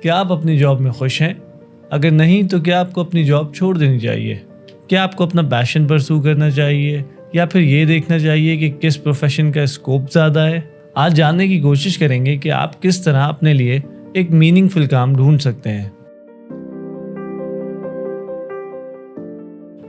کیا آپ اپنی جاب میں خوش ہیں؟ اگر نہیں تو کیا آپ کو اپنی جاب چھوڑ دینی چاہیے؟ کیا آپ کو اپنا پیشن پرسو کرنا چاہیے یا پھر یہ دیکھنا چاہیے کہ کس پروفیشن کا اسکوپ زیادہ ہے؟ آج جاننے کی کوشش کریں گے کہ آپ کس طرح اپنے لیے ایک میننگ فل کام ڈھونڈ سکتے ہیں۔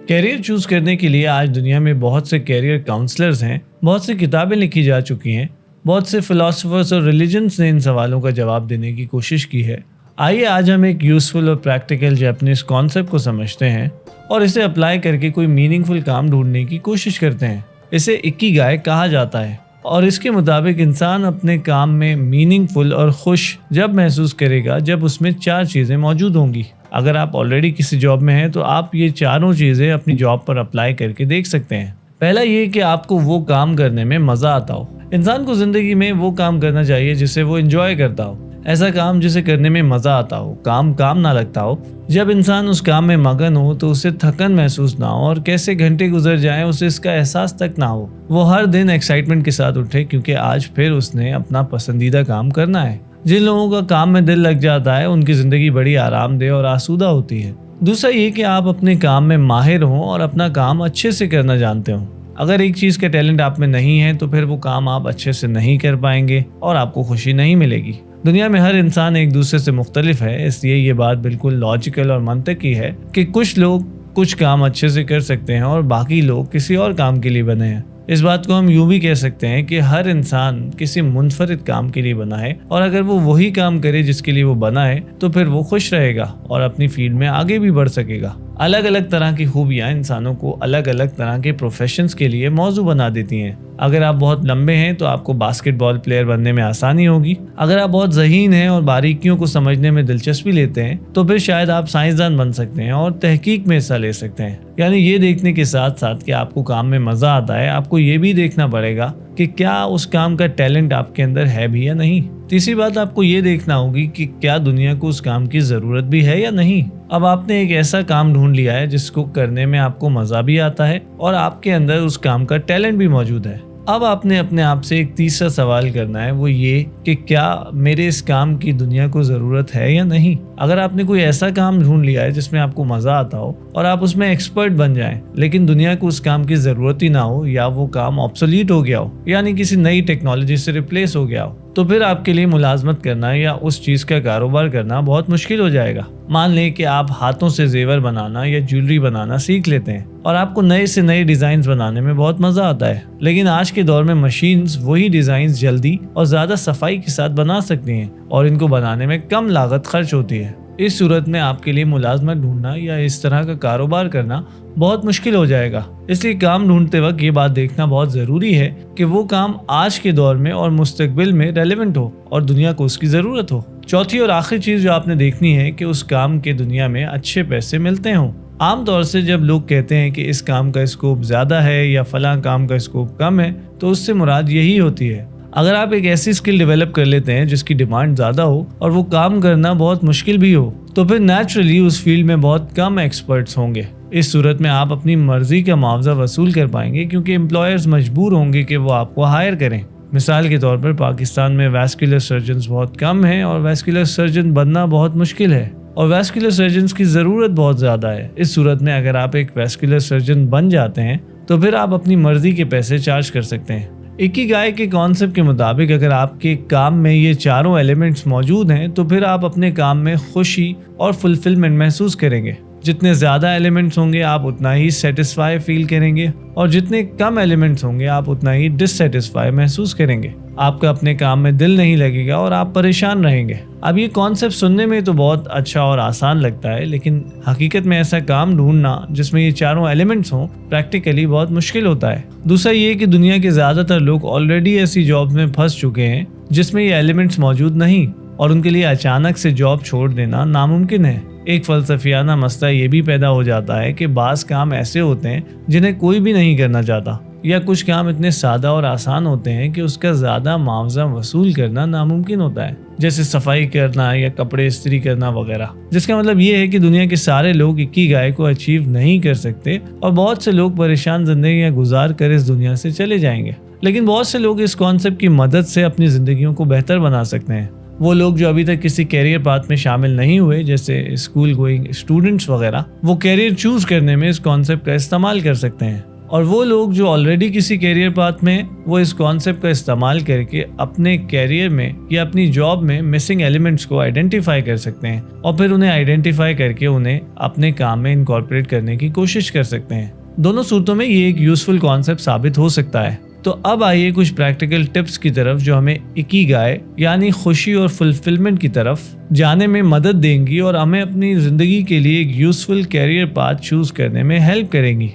کیریئر چوز کرنے کے لیے آج دنیا میں بہت سے کیریئر کاؤنسلرز ہیں، بہت سی کتابیں لکھی جا چکی ہیں، بہت سے فلاسفرز اور ریلیجنز نے ان سوالوں کا جواب دینے کی کوشش کی ہے۔ آئیے آج ہم ایک یوزفل اور پریکٹیکل جیپنیز کانسیپٹ کو سمجھتے ہیں اور اسے اپلائی کر کے کوئی میننگ فل کام ڈھونڈنے کی کوشش کرتے ہیں۔ اسے اکیگائی کہا جاتا ہے اور اس کے مطابق انسان اپنے کام میں میننگ فل اور خوش جب محسوس کرے گا جب اس میں 4 چیزیں موجود ہوں گی۔ اگر آپ آلریڈی کسی جاب میں ہیں تو آپ یہ چاروں چیزیں اپنی جاب پر اپلائی کر کے دیکھ سکتے ہیں۔ پہلا یہ کہ آپ کو وہ کام کرنے میں مزہ آتا ہو۔ انسان کو زندگی میں وہ کام کرنا چاہیے جسے وہ انجوائے کرتا ہو، ایسا کام جسے کرنے میں مزہ آتا ہو، کام نہ لگتا ہو۔ جب انسان اس کام میں مگن ہو تو اسے تھکن محسوس نہ ہو اور کیسے گھنٹے گزر جائیں اسے اس کا احساس تک نہ ہو۔ وہ ہر دن ایکسائٹمنٹ کے ساتھ اٹھے کیونکہ آج پھر اس نے اپنا پسندیدہ کام کرنا ہے۔ جن لوگوں کا کام میں دل لگ جاتا ہے ان کی زندگی بڑی آرام دہ اور آسودہ ہوتی ہے۔ دوسرا یہ کہ آپ اپنے کام میں ماہر ہوں اور اپنا کام اچھے سے کرنا جانتے ہوں۔ اگر ایک چیز کا ٹیلنٹ آپ میں نہیں ہے تو پھر وہ کام آپ اچھے سے نہیں کر پائیں گے اور آپ کو خوشی نہیں ملے گی۔ دنیا میں ہر انسان ایک دوسرے سے مختلف ہے، اس لیے یہ بات بالکل لاجیکل اور منطقی ہے کہ کچھ لوگ کچھ کام اچھے سے کر سکتے ہیں اور باقی لوگ کسی اور کام کے لیے بنے ہیں۔ اس بات کو ہم یوں بھی کہہ سکتے ہیں کہ ہر انسان کسی منفرد کام کے لیے بنا ہے اور اگر وہ وہی کام کرے جس کے لیے وہ بنا ہے تو پھر وہ خوش رہے گا اور اپنی فیلڈ میں آگے بھی بڑھ سکے گا۔ الگ الگ طرح کی خوبیاں انسانوں کو الگ الگ طرح کے پروفیشنز کے لیے موزوں بنا دیتی ہیں۔ اگر آپ بہت لمبے ہیں تو آپ کو باسکٹ بال پلیئر بننے میں آسانی ہوگی۔ اگر آپ بہت ذہین ہیں اور باریکیوں کو سمجھنے میں دلچسپی لیتے ہیں تو پھر شاید آپ سائنسدان بن سکتے ہیں اور تحقیق میں حصہ لے سکتے ہیں۔ یعنی یہ دیکھنے کے ساتھ ساتھ کہ آپ کو کام میں مزہ آتا ہے، آپ کو یہ بھی دیکھنا پڑے گا کہ کیا اس کام کا ٹیلنٹ آپ کے اندر ہے بھی یا نہیں۔ تیسری بات آپ کو یہ دیکھنا ہوگی کہ کیا دنیا کو اس کام کی ضرورت بھی ہے یا نہیں۔ اب آپ نے ایک ایسا کام ڈھونڈ لیا ہے جس کو کرنے میں آپ کو مزہ بھی آتا ہے اور آپ کے اندر اس کام کا ٹیلنٹ بھی موجود ہے۔ اب آپ نے اپنے آپ سے ایک تیسرا سوال کرنا ہے، وہ یہ کہ کیا میرے اس کام کی دنیا کو ضرورت ہے یا نہیں۔ اگر آپ نے کوئی ایسا کام ڈھونڈ لیا ہے جس میں آپ کو مزہ آتا ہو اور آپ اس میں ایکسپرٹ بن جائیں لیکن دنیا کو اس کام کی ضرورت ہی نہ ہو یا وہ کام آبسولیٹ ہو گیا ہو یعنی کسی نئی ٹیکنالوجی سے ریپلیس ہو گیا ہو تو پھر آپ کے لیے ملازمت کرنا یا اس چیز کا کاروبار کرنا بہت مشکل ہو جائے گا۔ مان لیں کہ آپ ہاتھوں سے زیور بنانا یا جیولری بنانا سیکھ لیتے ہیں اور آپ کو نئے سے نئے ڈیزائنز بنانے میں بہت مزہ آتا ہے، لیکن آج کے دور میں مشینز وہی ڈیزائنز جلدی اور زیادہ صفائی کے ساتھ بنا سکتی ہیں اور ان کو بنانے میں کم لاگت خرچ ہوتی ہے۔ اس صورت میں آپ کے لیے ملازمت ڈھونڈنا یا اس طرح کا کاروبار کرنا بہت مشکل ہو جائے گا۔ اس لیے کام ڈھونڈتے وقت یہ بات دیکھنا بہت ضروری ہے کہ وہ کام آج کے دور میں اور مستقبل میں ریلیونٹ ہو اور دنیا کو اس کی ضرورت ہو۔ چوتھی اور آخری چیز جو آپ نے دیکھنی ہے کہ اس کام کے دنیا میں اچھے پیسے ملتے ہوں۔ عام طور سے جب لوگ کہتے ہیں کہ اس کام کا اسکوپ زیادہ ہے یا فلاں کام کا اسکوپ کم ہے تو اس سے مراد یہی ہوتی ہے۔ اگر آپ ایک ایسی اسکل ڈیولپ کر لیتے ہیں جس کی ڈیمانڈ زیادہ ہو اور وہ کام کرنا بہت مشکل بھی ہو تو پھر نیچرلی اس فیلڈ میں بہت کم ایکسپرٹس ہوں گے۔ اس صورت میں آپ اپنی مرضی کا معاوضہ وصول کر پائیں گے کیونکہ امپلائرز مجبور ہوں گے کہ وہ آپ کو ہائر کریں۔ مثال کے طور پر پاکستان میں ویسکولر سرجنز بہت کم ہیں اور ویسکولر سرجن بننا بہت مشکل ہے اور ویسکولر سرجنز کی ضرورت بہت زیادہ ہے۔ اس صورت میں اگر آپ ایک ویسکولر سرجن بن جاتے ہیں تو پھر آپ اپنی مرضی کے پیسے چارج کر سکتے ہیں۔ اکیگائی کے کانسیپٹ کے مطابق اگر آپ کے کام میں یہ چاروں ایلیمنٹس موجود ہیں تو پھر آپ اپنے کام میں خوشی اور فلفلمنٹ محسوس کریں گے۔ جتنے زیادہ ایلیمنٹس ہوں گے آپ اتنا ہی سیٹسفائی فیل کریں گے اور جتنے کم ایلیمنٹس ہوں گے آپ اتنا ہی ڈسسیٹسفائی محسوس کریں گے۔ آپ کا اپنے کام میں دل نہیں لگے گا اور آپ پریشان رہیں گے۔ اب یہ کانسیپٹ سننے میں تو بہت اچھا اور آسان لگتا ہے لیکن حقیقت میں ایسا کام ڈھونڈنا جس میں یہ چاروں ایلیمنٹس ہوں پریکٹیکلی بہت مشکل ہوتا ہے۔ دوسرا یہ کہ دنیا کے زیادہ تر لوگ آلریڈی ایسی جابز میں پھنس چکے ہیں جس میں یہ ایلیمنٹس موجود نہیں اور ان کے لیے اچانک سے جاب چھوڑ دینا ناممکن ہے۔ ایک فلسفیانہ مسئلہ یہ بھی پیدا ہو جاتا ہے کہ بعض کام ایسے ہوتے ہیں جنہیں کوئی بھی نہیں کرنا چاہتا یا کچھ کام اتنے سادہ اور آسان ہوتے ہیں کہ اس کا زیادہ معاوضہ وصول کرنا ناممکن ہوتا ہے، جیسے صفائی کرنا یا کپڑے استری کرنا وغیرہ، جس کا مطلب یہ ہے کہ دنیا کے سارے لوگ اکیگائی کو اچیو نہیں کر سکتے اور بہت سے لوگ پریشان زندگیاں گزار کر اس دنیا سے چلے جائیں گے، لیکن بہت سے لوگ اس کانسیپٹ کی مدد سے اپنی زندگیوں کو بہتر بنا سکتے ہیں۔ وہ لوگ جو ابھی تک کسی کیریئر پاتھ میں شامل نہیں ہوئے جیسے اسکول گوئنگ اسٹوڈنٹس وغیرہ، وہ کیریئر چوز کرنے میں اس کانسیپٹ کا استعمال کر سکتے ہیں، اور وہ لوگ جو آلریڈی کسی کیریئر پاتھ میں وہ اس کانسیپٹ کا استعمال کر کے اپنے کیریئر میں یا اپنی جاب میں مسنگ ایلیمنٹس کو آئیڈینٹیفائی کر سکتے ہیں اور پھر انہیں آئیڈینٹیفائی کر کے انہیں اپنے کام میں انکارپوریٹ کرنے کی کوشش کر سکتے ہیں۔ دونوں صورتوں میں یہ ایک یوزفل کانسیپٹ ثابت ہو سکتا ہے۔ تو اب آئیے کچھ پریکٹیکل ٹپس کی طرف جو ہمیں اکیگائی یعنی خوشی اور فلفلمنٹ کی طرف جانے میں مدد دیں گی اور ہمیں اپنی زندگی کے لیے ایک یوزفل کیریئر پاتھ چوز کرنے میں ہیلپ کریں گی۔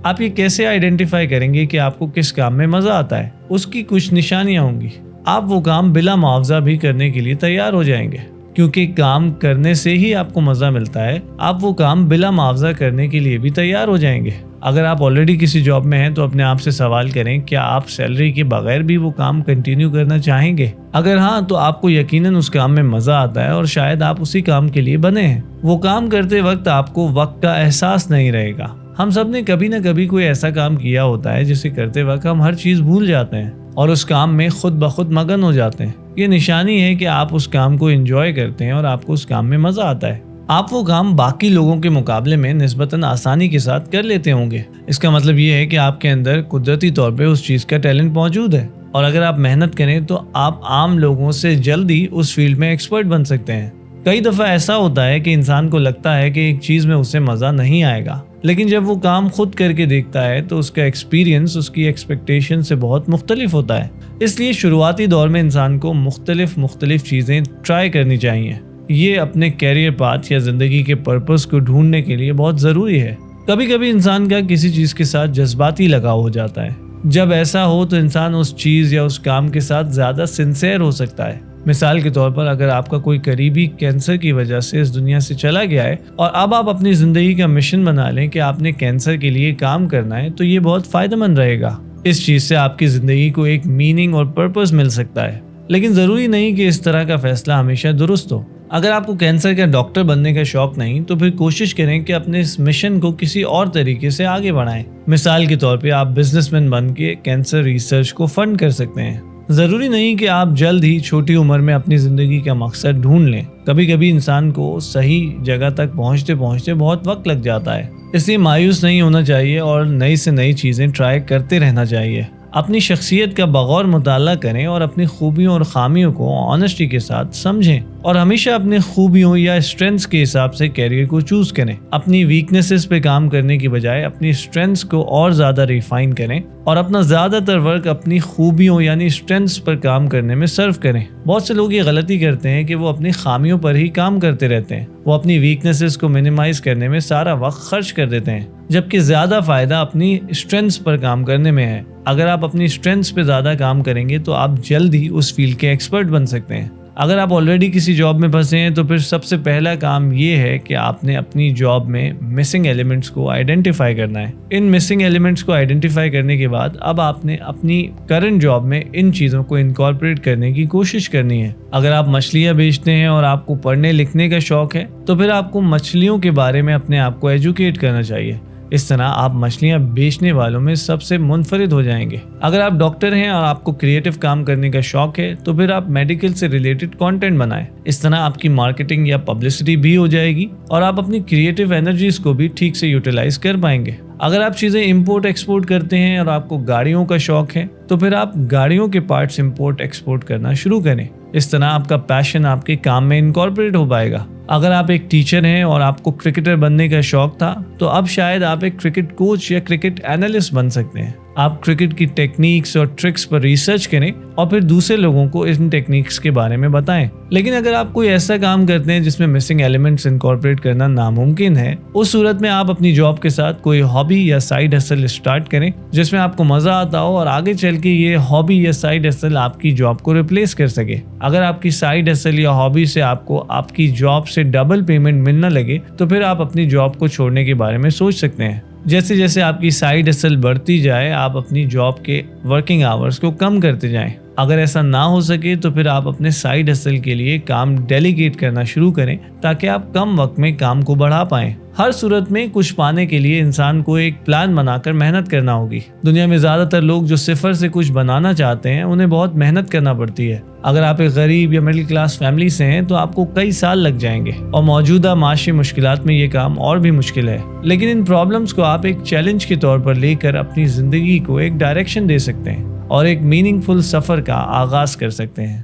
آپ یہ کیسے آئیڈینٹیفائی کریں گے کہ آپ کو کس کام میں مزہ آتا ہے؟ اس کی کچھ نشانیاں ہوں گی۔ آپ وہ کام بلا معاوضہ بھی کرنے کے لیے تیار ہو جائیں گے، کیونکہ کام کرنے سے ہی آپ کو مزہ ملتا ہے۔ آپ وہ کام بلا معاوضہ کرنے کے لیے بھی تیار ہو جائیں گے۔ اگر آپ آلریڈی کسی جاب میں ہیں تو اپنے آپ سے سوال کریں، کیا آپ سیلری کے بغیر بھی وہ کام کنٹینیو کرنا چاہیں گے؟ اگر ہاں تو آپ کو یقیناً اس کام میں مزہ آتا ہے اور شاید آپ اسی کام کے لیے بنے ہیں۔ وہ کام کرتے وقت آپ کو وقت کا احساس نہیں رہے گا۔ ہم سب نے کبھی نہ کبھی کوئی ایسا کام کیا ہوتا ہے جسے کرتے وقت ہم ہر چیز بھول جاتے ہیں اور اس کام میں خود بخود مگن ہو جاتے ہیں۔ یہ نشانی ہے کہ آپ اس کام کو انجوائے کرتے ہیں اور آپ کو اس کام میں مزہ آتا ہے۔ آپ وہ کام باقی لوگوں کے مقابلے میں نسبتاً آسانی کے ساتھ کر لیتے ہوں گے۔ اس کا مطلب یہ ہے کہ آپ کے اندر قدرتی طور پہ اس چیز کا ٹیلنٹ موجود ہے، اور اگر آپ محنت کریں تو آپ عام لوگوں سے جلدی اس فیلڈ میں ایکسپرٹ بن سکتے ہیں۔ کئی دفعہ ایسا ہوتا ہے کہ انسان کو لگتا ہے کہ ایک چیز میں اسے مزہ نہیں آئے گا، لیکن جب وہ کام خود کر کے دیکھتا ہے تو اس کا ایکسپیرینس اس کی ایکسپیکٹیشن سے بہت مختلف ہوتا ہے۔ اس لیے شروعاتی دور میں انسان کو مختلف چیزیں ٹرائی کرنی چاہیے۔ یہ اپنے کیریئر پاتھ یا زندگی کے پرپس کو ڈھونڈنے کے لیے بہت ضروری ہے۔ کبھی کبھی انسان کا کسی چیز کے ساتھ جذباتی لگاؤ ہو جاتا ہے۔ جب ایسا ہو تو انسان اس چیز یا اس کام کے ساتھ زیادہ سنسیئر ہو سکتا ہے۔ مثال کے طور پر اگر آپ کا کوئی قریبی کینسر کی وجہ سے اس دنیا سے چلا گیا ہے اور اب آپ اپنی زندگی کا مشن بنا لیں کہ آپ نے کینسر کے لیے کام کرنا ہے، تو یہ بہت فائدہ مند رہے گا۔ اس چیز سے آپ کی زندگی کو ایک میننگ اور پرپس مل سکتا ہے، لیکن ضروری نہیں کہ اس طرح کا فیصلہ ہمیشہ درست ہو۔ اگر آپ کو کینسر کا ڈاکٹر بننے کا شوق نہیں تو پھر کوشش کریں کہ اپنے اس مشن کو کسی اور طریقے سے آگے بڑھائیں۔ مثال کے طور پہ آپ بزنس مین بن کے کینسر ریسرچ کو فنڈ کر سکتے ہیں۔ ضروری نہیں کہ آپ جلد ہی چھوٹی عمر میں اپنی زندگی کا مقصد ڈھونڈ لیں۔ کبھی کبھی انسان کو صحیح جگہ تک پہنچتے بہت وقت لگ جاتا ہے، اس لیے مایوس نہیں ہونا چاہیے اور نئی سے نئی چیزیں ٹرائی کرتے رہنا چاہیے۔ اپنی شخصیت کا بغور مطالعہ کریں اور اپنی خوبیوں اور خامیوں کو آنیسٹی کے ساتھ سمجھیں، اور ہمیشہ اپنے خوبیوں یا اسٹرینتھس کے حساب سے کیریئر کو چوز کریں۔ اپنی ویکنیسز پہ کام کرنے کی بجائے اپنی اسٹرینتھس کو اور زیادہ ریفائن کریں اور اپنا زیادہ تر ورک اپنی خوبیوں یعنی اسٹرینتھس پر کام کرنے میں صرف کریں۔ بہت سے لوگ یہ غلطی کرتے ہیں کہ وہ اپنی خامیوں پر ہی کام کرتے رہتے ہیں۔ وہ اپنی ویکنیسز کو منیمائز کرنے میں سارا وقت خرچ کر دیتے ہیں، جبکہ زیادہ فائدہ اپنی اسٹرینتھس پر کام کرنے میں ہے۔ اگر آپ اپنی اسٹرینتھس پہ زیادہ کام کریں گے تو آپ جلد ہی اس فیلڈ کے ایکسپرٹ بن سکتے ہیں۔ اگر آپ آلریڈی کسی جاب میں پھنسے ہیں تو پھر سب سے پہلا کام یہ ہے کہ آپ نے اپنی جاب میں مسنگ ایلیمنٹس کو آئیڈینٹیفائی کرنا ہے۔ ان مسنگ ایلیمنٹس کو آئیڈینٹیفائی کرنے کے بعد اب آپ نے اپنی کرنٹ جاب میں ان چیزوں کو انکارپوریٹ کرنے کی کوشش کرنی ہے۔ اگر آپ مچھلیاں بیچتے ہیں اور آپ کو پڑھنے لکھنے کا شوق ہے تو پھر آپ کو مچھلیوں کے بارے میں اپنے آپ کو ایجوکیٹ کرنا چاہیے۔ اس طرح آپ مچھلیاں بیچنے والوں میں سب سے منفرد ہو جائیں گے۔ اگر آپ ڈاکٹر ہیں اور آپ کو کریٹو کام کرنے کا شوق ہے تو پھر آپ میڈیکل سے ریلیٹڈ کانٹینٹ بنائیں۔ اس طرح آپ کی مارکیٹنگ یا پبلسٹی بھی ہو جائے گی اور آپ اپنی کریٹو انرجیز کو بھی ٹھیک سے یوٹیلائز کر پائیں گے۔ اگر آپ چیزیں امپورٹ ایکسپورٹ کرتے ہیں اور آپ کو گاڑیوں کا شوق ہے تو پھر آپ گاڑیوں کے پارٹس امپورٹ ایکسپورٹ کرنا شروع کریں۔ اس طرح آپ کا پیشن آپ کے کام میں انکارپوریٹ ہو پائے گا۔ اگر آپ ایک ٹیچر ہیں اور آپ کو کرکٹر بننے کا شوق تھا تو اب شاید آپ ایک کرکٹ کوچ یا کرکٹ اینالسٹ بن سکتے ہیں۔ آپ کرکٹ کی ٹیکنیکس اور ٹرکس پر ریسرچ کریں اور پھر دوسرے لوگوں کو ان ٹیکنیکس کے بارے میں بتائیں۔ لیکن اگر آپ کوئی ایسا کام کرتے ہیں جس میں مسنگ ایلیمنٹس انکارپوریٹ کرنا ناممکن ہے، اس صورت میں آپ اپنی جاب کے ساتھ کوئی ہابی یا سائیڈ ہسل اسٹارٹ کریں جس میں آپ کو مزہ آتا ہو اور آگے چل کے یہ ہابی یا سائیڈ ہسل آپ کی جاب کو ریپلیس کر سکے۔ اگر آپ کی سائیڈ ہسل یا ہابی سے آپ کو آپ کی جاب سے ڈبل پیمنٹ ملنا لگے تو پھر آپ اپنی جاب کو چھوڑنے کے بارے میں سوچ سکتے ہیں۔ جیسے جیسے آپ کی سائیڈ ہسل بڑھتی جائے آپ اپنی جاب کے ورکنگ آورز کو کم کرتے جائیں۔ اگر ایسا نہ ہو سکے تو پھر آپ اپنے سائیڈ ہسل کے لیے کام ڈیلیگیٹ کرنا شروع کریں تاکہ آپ کم وقت میں کام کو بڑھا پائیں۔ ہر صورت میں کچھ پانے کے لیے انسان کو ایک پلان بنا کر محنت کرنا ہوگی۔ دنیا میں زیادہ تر لوگ جو صفر سے کچھ بنانا چاہتے ہیں انہیں بہت محنت کرنا پڑتی ہے۔ اگر آپ ایک غریب یا مڈل کلاس فیملی سے ہیں تو آپ کو کئی سال لگ جائیں گے، اور موجودہ معاشی مشکلات میں یہ کام اور بھی مشکل ہے۔ لیکن ان پرابلمز کو آپ ایک چیلنج کے طور پر لے کر اپنی زندگی کو ایک ڈائریکشن دے سکتے ہیں اور ایک میننگ فل سفر کا آغاز کر سکتے ہیں۔